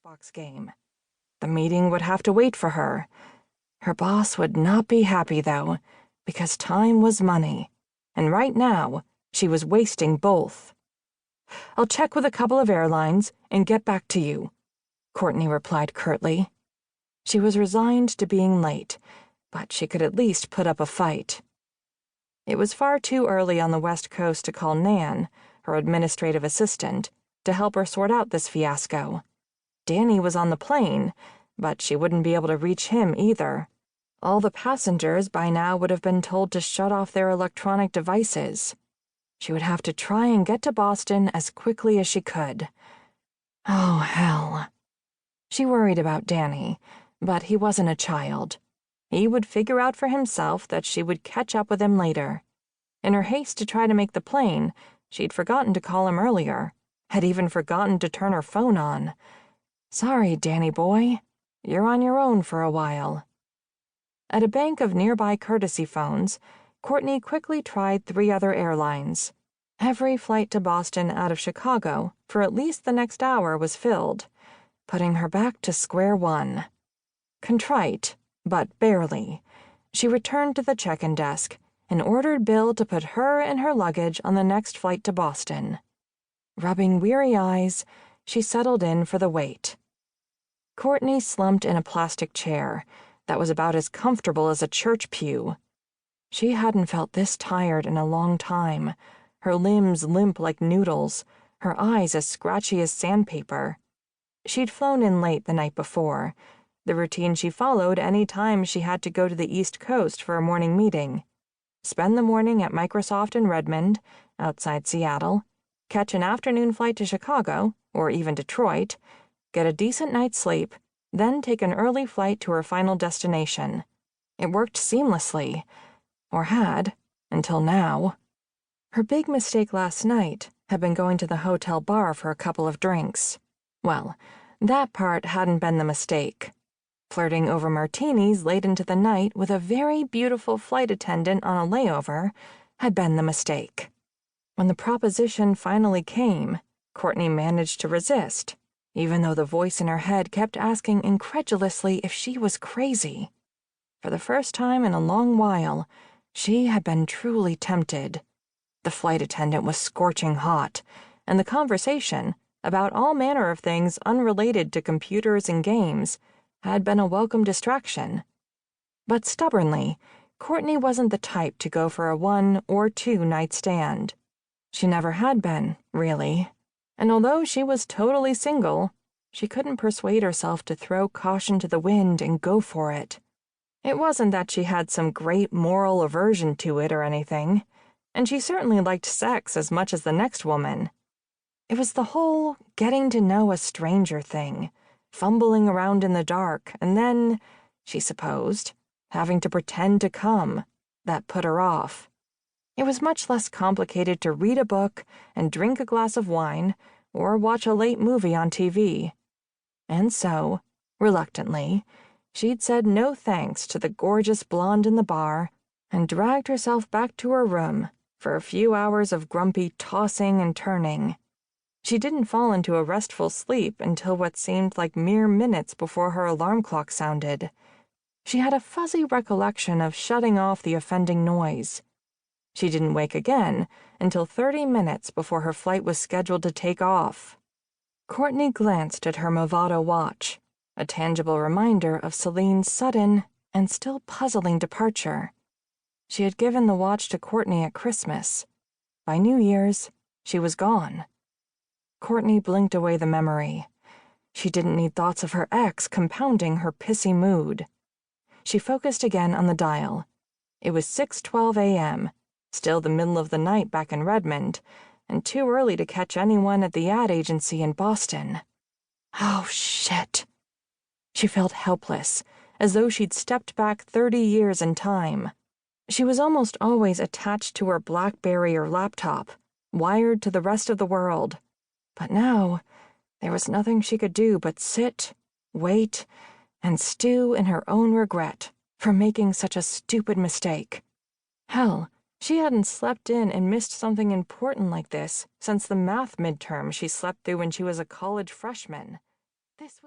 Xbox game. The meeting would have to wait for her. Her boss would not be happy, though, because time was money, and right now, she was wasting both. "I'll check with a couple of airlines and get back to you," Courtney replied curtly. She was resigned to being late, but she could at least put up a fight. It was far too early on the West Coast to call Nan, her administrative assistant, to help her sort out this fiasco. Danny was on the plane, but she wouldn't be able to reach him either. All the passengers by now would have been told to shut off their electronic devices. She would have to try and get to Boston as quickly as she could. Oh, hell. She worried about Danny, but he wasn't a child. He would figure out for himself that she would catch up with him later. In her haste to try to make the plane, she'd forgotten to call him earlier, had even forgotten to turn her phone on. Sorry, Danny boy. You're on your own for a while. At a bank of nearby courtesy phones, Courtney quickly tried 3 other airlines. Every flight to Boston out of Chicago for at least the next hour was filled, putting her back to square one. Contrite, but barely, she returned to the check-in desk and ordered Bill to put her and her luggage on the next flight to Boston. Rubbing weary eyes, she settled in for the wait. Courtney slumped in a plastic chair that was about as comfortable as a church pew. She hadn't felt this tired in a long time, her limbs limp like noodles, her eyes as scratchy as sandpaper. She'd flown in late the night before, the routine she followed any time she had to go to the East Coast for a morning meeting. Spend the morning at Microsoft in Redmond, outside Seattle, catch an afternoon flight to Chicago, or even Detroit, get a decent night's sleep, then take an early flight to her final destination. It worked seamlessly, or had, until now. Her big mistake last night had been going to the hotel bar for a couple of drinks. Well, that part hadn't been the mistake. Flirting over martinis late into the night with a very beautiful flight attendant on a layover had been the mistake. When the proposition finally came, Courtney managed to resist, even though the voice in her head kept asking incredulously if she was crazy. For the first time in a long while, she had been truly tempted. The flight attendant was scorching hot, and the conversation, about all manner of things unrelated to computers and games, had been a welcome distraction. But stubbornly, Courtney wasn't the type to go for a 1 or 2 night stand. She never had been, really, and although she was totally single, she couldn't persuade herself to throw caution to the wind and go for it. It wasn't that she had some great moral aversion to it or anything, and she certainly liked sex as much as the next woman. It was the whole getting to know a stranger thing, fumbling around in the dark, and then, she supposed, having to pretend to come, that put her off. It was much less complicated to read a book and drink a glass of wine or watch a late movie on TV. And so, reluctantly, she'd said no thanks to the gorgeous blonde in the bar and dragged herself back to her room for a few hours of grumpy tossing and turning. She didn't fall into a restful sleep until what seemed like mere minutes before her alarm clock sounded. She had a fuzzy recollection of shutting off the offending noise. She didn't wake again until 30 minutes before her flight was scheduled to take off. Courtney glanced at her Movado watch, a tangible reminder of Celine's sudden and still puzzling departure. She had given the watch to Courtney at Christmas. By New Year's, she was gone. Courtney blinked away the memory. She didn't need thoughts of her ex compounding her pissy mood. She focused again on the dial. It was 6:12 a.m., still the middle of the night back in Redmond, and too early to catch anyone at the ad agency in Boston. Oh, shit. She felt helpless, as though she'd stepped back 30 years in time. She was almost always attached to her BlackBerry or laptop, wired to the rest of the world. But now, there was nothing she could do but sit, wait, and stew in her own regret for making such a stupid mistake. Hell, she hadn't slept in and missed something important like this since the math midterm she slept through when she was a college freshman. This was